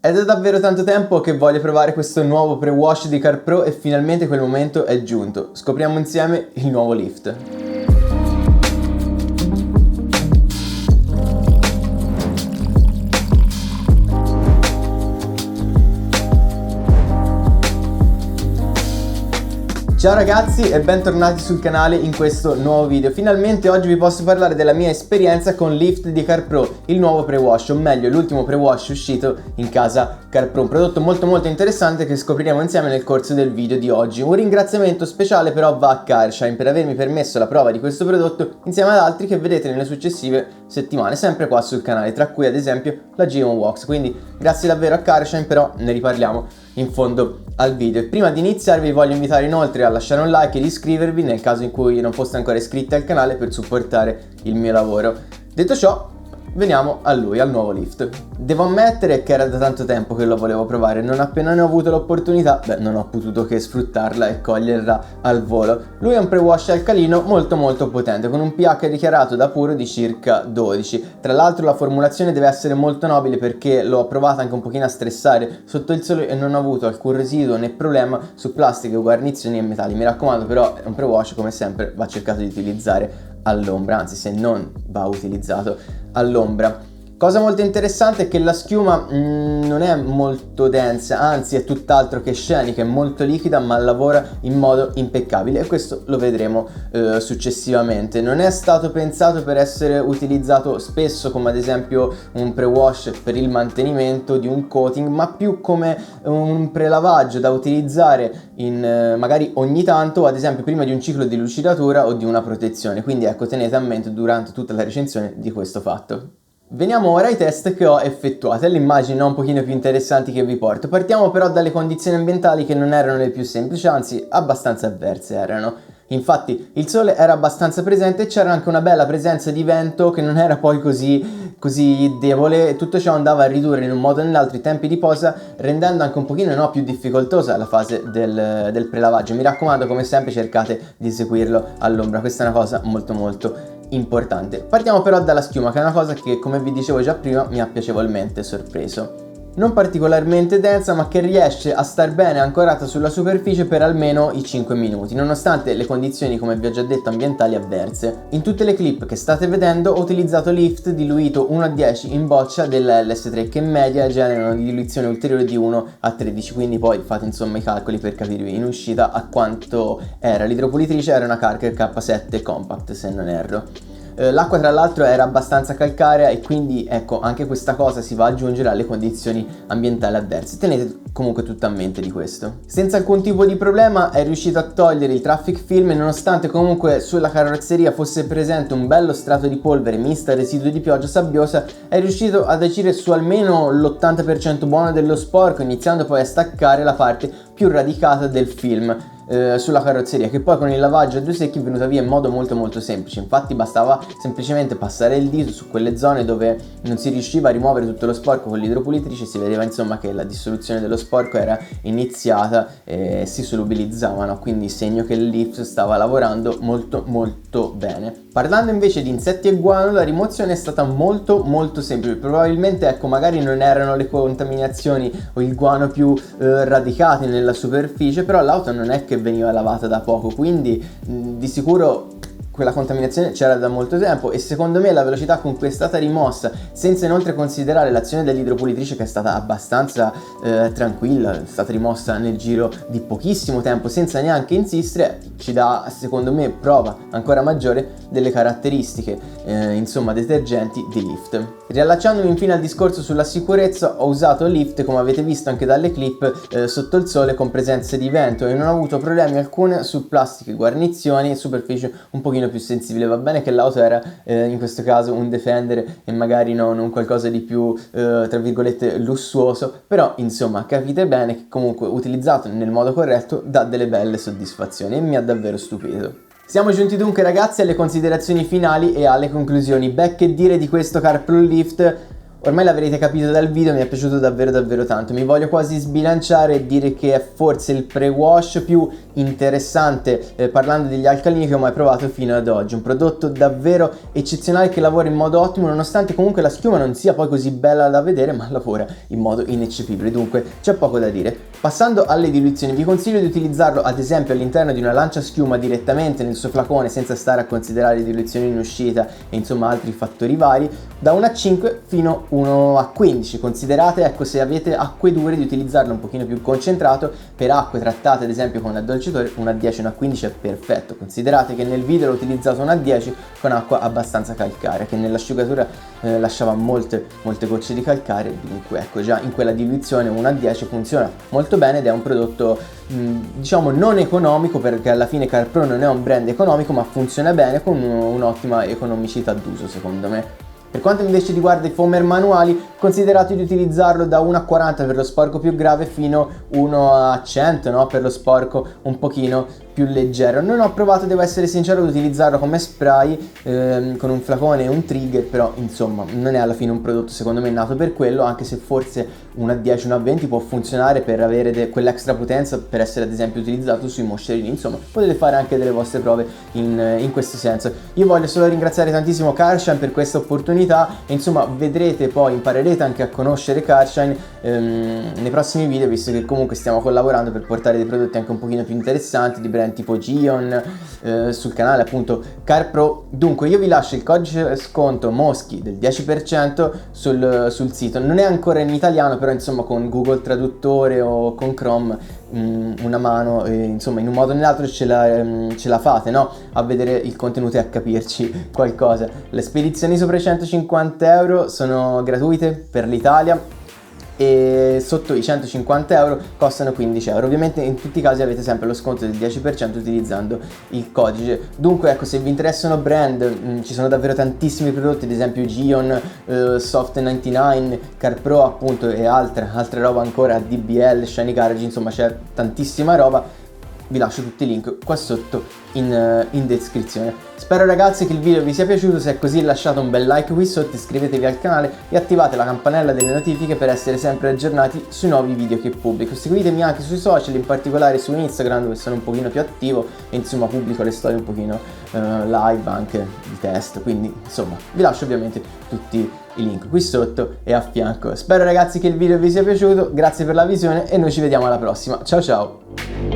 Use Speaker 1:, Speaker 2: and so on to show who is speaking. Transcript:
Speaker 1: È da davvero tanto tempo che voglio provare questo nuovo pre-wash di CarPro e finalmente quel momento è giunto. Scopriamo insieme il nuovo lift. Ciao ragazzi e bentornati sul canale in questo nuovo video. Finalmente oggi vi posso parlare della mia esperienza con Lift di CarPro, il nuovo pre-wash, o meglio l'ultimo pre-wash uscito in casa CarPro, un prodotto molto interessante che scopriremo insieme nel corso del video di oggi. Un ringraziamento speciale però va a Carshine per avermi permesso la prova di questo prodotto insieme ad altri che vedete nelle successive settimane, sempre qua sul canale, tra cui ad esempio la G1 Wax. Quindi grazie davvero a Carshine, però ne riparliamo in fondo al video. E prima di iniziare vi voglio invitare inoltre a lasciare un like ed iscrivervi nel caso in cui non foste ancora iscritti al canale per supportare il mio lavoro. Detto ciò, veniamo a lui, al nuovo lift. Devo ammettere che era da tanto tempo che lo volevo provare, non appena ne ho avuto l'opportunità, non ho potuto che sfruttarla e coglierla al volo. Lui è un pre-wash alcalino molto potente, con un pH dichiarato da puro di circa 12. Tra l'altro la formulazione deve essere molto nobile perché l'ho provata anche un pochino a stressare sotto il sole e non ho avuto alcun residuo né problema su plastiche, guarnizioni e metalli. Mi raccomando però, è un pre-wash, come sempre va cercato di utilizzare all'ombra, anzi se non va utilizzato all'ombra. Cosa molto interessante è che la schiuma non è molto densa, anzi è tutt'altro che scenica, è molto liquida ma lavora in modo impeccabile e questo lo vedremo successivamente. Non è stato pensato per essere utilizzato spesso come ad esempio un pre-wash per il mantenimento di un coating, ma più come un prelavaggio da utilizzare magari ogni tanto, ad esempio prima di un ciclo di lucidatura o di una protezione. Quindi ecco, tenete a mente durante tutta la recensione di questo fatto. Veniamo ora ai test che ho effettuato e alle immagini un pochino più interessanti che vi porto. Partiamo però dalle condizioni ambientali che non erano le più semplici, anzi abbastanza avverse erano. Infatti il sole era abbastanza presente e c'era anche una bella presenza di vento che non era poi così debole, e tutto ciò andava a ridurre in un modo o nell'altro i tempi di posa, rendendo anche un pochino più difficoltosa la fase del prelavaggio. Mi raccomando, come sempre cercate di eseguirlo all'ombra, questa è una cosa molto importante. Partiamo però dalla schiuma, che è una cosa che, come vi dicevo già prima, mi ha piacevolmente sorpreso. Non particolarmente densa, ma che riesce a star bene ancorata sulla superficie per almeno i 5 minuti, nonostante le condizioni, come vi ho già detto, ambientali avverse. In tutte le clip che state vedendo ho utilizzato lift diluito 1:10 in boccia della LS3, che in media generano di diluizione ulteriore di 1:13, quindi poi fate insomma i calcoli per capirvi in uscita a quanto era. L'idropulitrice era una Carker K7 Compact, se non erro. L'acqua tra l'altro era abbastanza calcarea e quindi ecco, anche questa cosa si va ad aggiungere alle condizioni ambientali avverse. Tenete comunque tutto a mente di questo. Senza alcun tipo di problema è riuscito a togliere il traffic film, e nonostante comunque sulla carrozzeria fosse presente un bello strato di polvere mista a residui di pioggia sabbiosa, è riuscito ad agire su almeno l'80% buono dello sporco, iniziando poi a staccare la parte più radicata del film sulla carrozzeria, che poi con il lavaggio a due secchi è venuta via in modo molto semplice. Infatti bastava semplicemente passare il dito su quelle zone dove non si riusciva a rimuovere tutto lo sporco con l'idropulitrice, si vedeva insomma che la dissoluzione dello sporco era iniziata e si solubilizzava, no? Quindi segno che il lift stava lavorando molto bene. Parlando invece di insetti e guano, la rimozione è stata molto semplice. Probabilmente ecco, magari non erano le contaminazioni o il guano più radicati nella superficie, però l'auto non è che veniva lavata da poco, quindi di sicuro quella contaminazione c'era da molto tempo, e secondo me la velocità con cui è stata rimossa, senza inoltre considerare l'azione dell'idropulitrice che è stata abbastanza tranquilla, è stata rimossa nel giro di pochissimo tempo senza neanche insistere, ci dà secondo me prova ancora maggiore delle caratteristiche insomma detergenti di lift. Riallacciandomi infine al discorso sulla sicurezza, ho usato lift, come avete visto anche dalle clip, sotto il sole con presenze di vento, e non ho avuto problemi alcune su plastiche, guarnizioni e superficie un pochino più sensibile. Va bene che l'auto era in questo caso un Defender e magari non qualcosa di più tra virgolette lussuoso, però insomma capite bene che comunque utilizzato nel modo corretto dà delle belle soddisfazioni e mi ha davvero stupito. Siamo giunti dunque ragazzi alle considerazioni finali e alle conclusioni. Beh, che dire di questo CarPro Lift? Ormai l'avrete capito dal video, mi è piaciuto davvero tanto. Mi voglio quasi sbilanciare e dire che è forse il pre-wash più interessante, parlando degli alcalini, che ho mai provato fino ad oggi. Un prodotto davvero eccezionale che lavora in modo ottimo, nonostante comunque la schiuma non sia poi così bella da vedere, ma lavora in modo ineccepibile, dunque c'è poco da dire. Passando alle diluizioni, vi consiglio di utilizzarlo ad esempio all'interno di una lancia schiuma direttamente nel suo flacone, senza stare a considerare diluizioni in uscita e insomma altri fattori vari, da 1 a 5 fino 1 a 15. Considerate, ecco, se avete acque dure, di utilizzarlo un pochino più concentrato. Per acque trattate ad esempio con l'addolcitore 1 a 10, 1 a 15 è perfetto. Considerate che nel video l'ho utilizzato 1 a 10 con acqua abbastanza calcarea, che nell'asciugatura lasciava molte gocce di calcare, dunque ecco, già in quella diluizione 1 a 10 funziona molto bene ed è un prodotto diciamo non economico, perché alla fine CarPro non è un brand economico, ma funziona bene con un'ottima economicità d'uso secondo me. Per quanto invece riguarda i foamer manuali, considerate di utilizzarlo da 1 a 40 per lo sporco più grave fino 1 a 100, no? Per lo sporco un pochino più leggero. Non ho provato, devo essere sincero, ad utilizzarlo come spray con un flacone e un trigger, però insomma non è alla fine un prodotto secondo me nato per quello, anche se forse 1 a 10, 1 a 20 può funzionare per avere quell'extra potenza, per essere ad esempio utilizzato sui moscerini. Insomma, potete fare anche delle vostre prove in questo senso. Io voglio solo ringraziare tantissimo Karshine per questa opportunità e insomma vedrete, poi imparerete anche a conoscere Karshine nei prossimi video, visto che comunque stiamo collaborando per portare dei prodotti anche un pochino più interessanti di brand tipo Gion sul canale appunto CarPro. Dunque io vi lascio il codice sconto Moschi del 10% sul sito. Non è ancora in italiano, però insomma con Google Traduttore o con Chrome una mano, insomma in un modo o nell'altro ce la fate, no? A vedere il contenuto e a capirci qualcosa. Le spedizioni sopra i 150 euro sono gratuite per l'Italia e sotto i 150 euro costano 15 euro. Ovviamente in tutti i casi avete sempre lo sconto del 10% utilizzando il codice. Dunque ecco, se vi interessano brand, ci sono davvero tantissimi prodotti, ad esempio Gion, Soft99, CarPro appunto e altre roba ancora, DBL, Shiny Garage, insomma c'è tantissima roba. Vi lascio tutti i link qua sotto in descrizione. Spero ragazzi che il video vi sia piaciuto, se è così lasciate un bel like qui sotto, iscrivetevi al canale e attivate la campanella delle notifiche per essere sempre aggiornati sui nuovi video che pubblico. Seguitemi anche sui social, in particolare su Instagram, dove sono un pochino più attivo e insomma pubblico le storie un pochino live, anche di test, quindi insomma vi lascio ovviamente tutti i link qui sotto e a fianco. Spero ragazzi che il video vi sia piaciuto, grazie per la visione e noi ci vediamo alla prossima. Ciao ciao!